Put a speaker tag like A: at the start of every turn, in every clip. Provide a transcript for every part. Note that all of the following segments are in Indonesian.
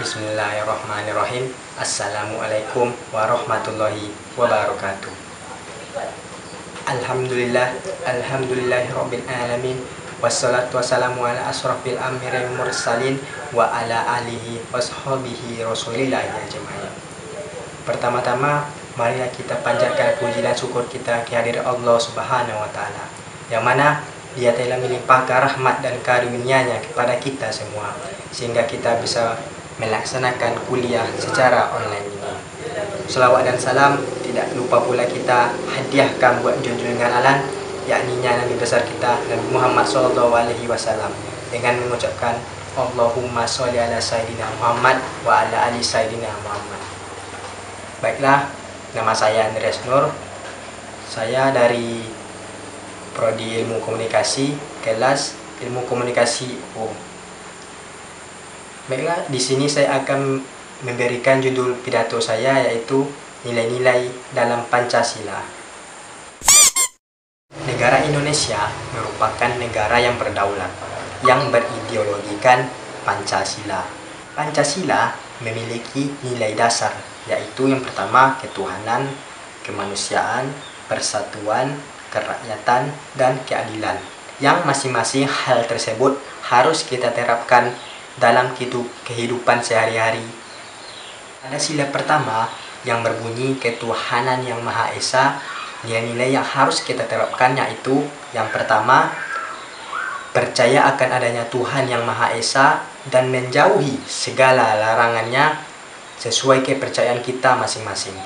A: Bismillahirrahmanirrahim. Assalamualaikum warahmatullahi wabarakatuh. Alhamdulillahirabbil alamin. Wassalatu wassalamu ala asrofil anbiya'i wal mursalin wa ala alihi washabihi rasulillah ajmain. Pertama-tama, marilah kita panjatkan puji dan syukur kita kehadirat Allah Subhanahu wa taala, yang mana Dia telah melimpahkan rahmat dan karunia-Nya kepada kita semua, sehingga kita bisa melaksanakan kuliah secara online ini. Selawat dan salam tidak lupa pula kita hadiahkan buat junjungan alam, yakni Nabi besar kita Nabi Muhammad SAW, dengan mengucapkan Allahumma sholli ala Sayyidina Muhammad wa ala ali Sayyidina Muhammad. Baiklah, nama saya Andreas Nur. Saya dari Prodi Ilmu Komunikasi, kelas Ilmu Komunikasi U. Baiklah, di sini saya akan memberikan judul pidato saya, yaitu nilai-nilai dalam Pancasila. Negara Indonesia merupakan negara yang berdaulat, yang berideologikan Pancasila. Pancasila memiliki nilai dasar, yaitu yang pertama ketuhanan, kemanusiaan, persatuan, kerakyatan, dan keadilan. Yang masing-masing hal tersebut harus kita terapkan dalam kehidupan sehari-hari. Ada sila pertama yang berbunyi ketuhanan yang Maha Esa. Nilai-nilai yang harus kita terapkan yaitu yang pertama, percaya akan adanya Tuhan yang Maha Esa dan menjauhi segala larangannya sesuai kepercayaan kita masing-masing.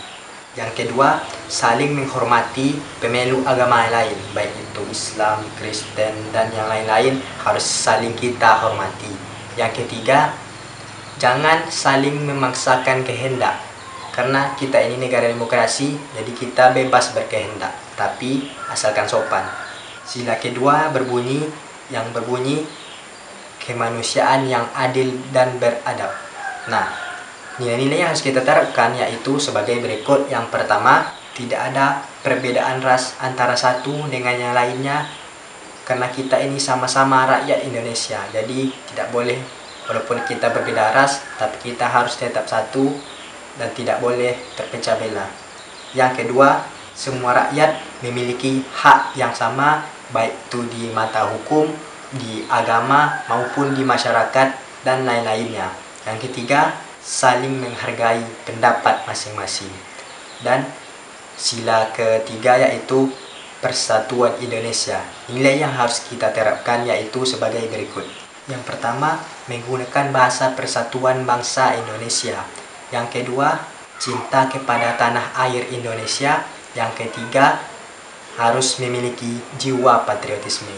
A: Yang kedua, saling menghormati pemeluk agama lain, baik itu Islam, Kristen, dan yang lain-lain, harus saling kita hormati. Yang ketiga, jangan saling memaksakan kehendak, karena kita ini negara demokrasi, jadi kita bebas berkehendak, tapi asalkan sopan. Sila kedua berbunyi kemanusiaan yang adil dan beradab. Nah, nilai-nilai yang harus kita terapkan yaitu sebagai berikut. Yang pertama, tidak ada perbedaan ras antara satu dengan yang lainnya, karena kita ini sama-sama rakyat Indonesia. Jadi tidak boleh, walaupun kita berbeda ras, tapi kita harus tetap satu dan tidak boleh terpecah belah. Yang kedua, semua rakyat memiliki hak yang sama, baik itu di mata hukum, di agama, maupun di masyarakat, dan lain-lainnya. Yang ketiga, saling menghargai pendapat masing-masing. Dan sila ketiga yaitu persatuan Indonesia. Nilai yang harus kita terapkan yaitu sebagai berikut. Yang pertama, menggunakan bahasa persatuan bangsa Indonesia. Yang kedua, cinta kepada tanah air Indonesia. Yang ketiga, harus memiliki jiwa patriotisme.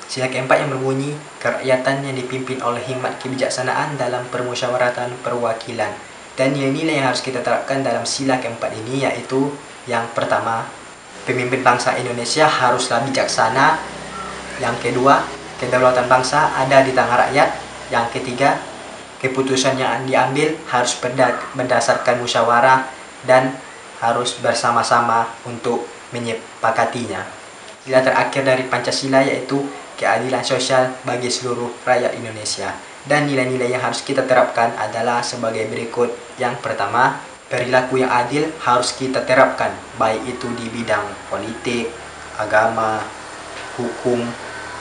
A: Sila keempat yang berbunyi kerakyatan yang dipimpin oleh hikmat kebijaksanaan dalam permusyawaratan perwakilan. Dan nilai-nilai yang harus kita terapkan dalam sila keempat ini yaitu yang pertama, pemimpin bangsa Indonesia haruslah bijaksana. Yang kedua, kedaulatan bangsa ada di tangan rakyat. Yang ketiga, keputusan yang diambil harus berdasarkan musyawarah dan harus bersama-sama untuk menyepakatinya. Sila terakhir dari Pancasila yaitu keadilan sosial bagi seluruh rakyat Indonesia. Dan nilai-nilai yang harus kita terapkan adalah sebagai berikut. Yang pertama, perilaku yang adil harus kita terapkan, baik itu di bidang politik, agama, hukum,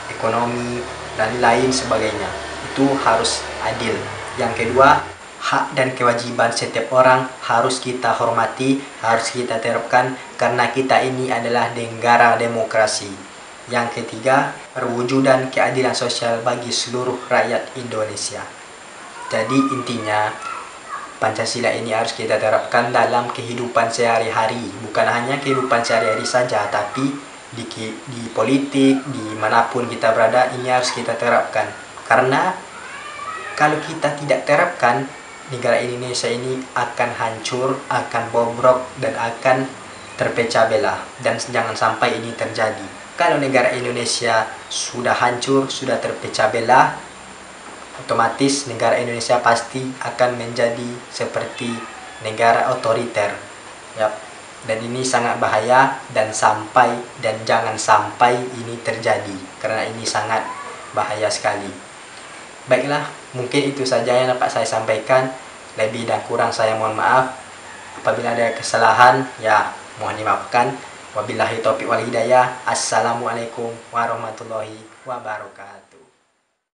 A: ekonomi, dan lain sebagainya. Itu harus adil. Yang kedua, hak dan kewajiban setiap orang harus kita hormati, harus kita terapkan, karena kita ini adalah negara demokrasi. Yang ketiga, perwujudan keadilan sosial bagi seluruh rakyat Indonesia. Jadi intinya, Pancasila ini harus kita terapkan dalam kehidupan sehari-hari. Bukan hanya kehidupan sehari-hari saja, tapi di politik, dimanapun kita berada, ini harus kita terapkan. Karena kalau kita tidak terapkan, negara Indonesia ini akan hancur, akan bobrok, dan akan terpecah belah. Dan jangan sampai ini terjadi. Kalau negara Indonesia sudah hancur, sudah terpecah belah, otomatis negara Indonesia pasti akan menjadi seperti negara otoriter. Yap. Dan ini sangat bahaya dan jangan sampai ini terjadi, karena ini sangat bahaya sekali. Baiklah, mungkin itu saja yang dapat saya sampaikan. Lebih dan kurang saya mohon maaf. Apabila ada kesalahan, ya mohon dimaafkan. Wabillahi taufiq wal hidayah. Assalamualaikum warahmatullahi wabarakatuh.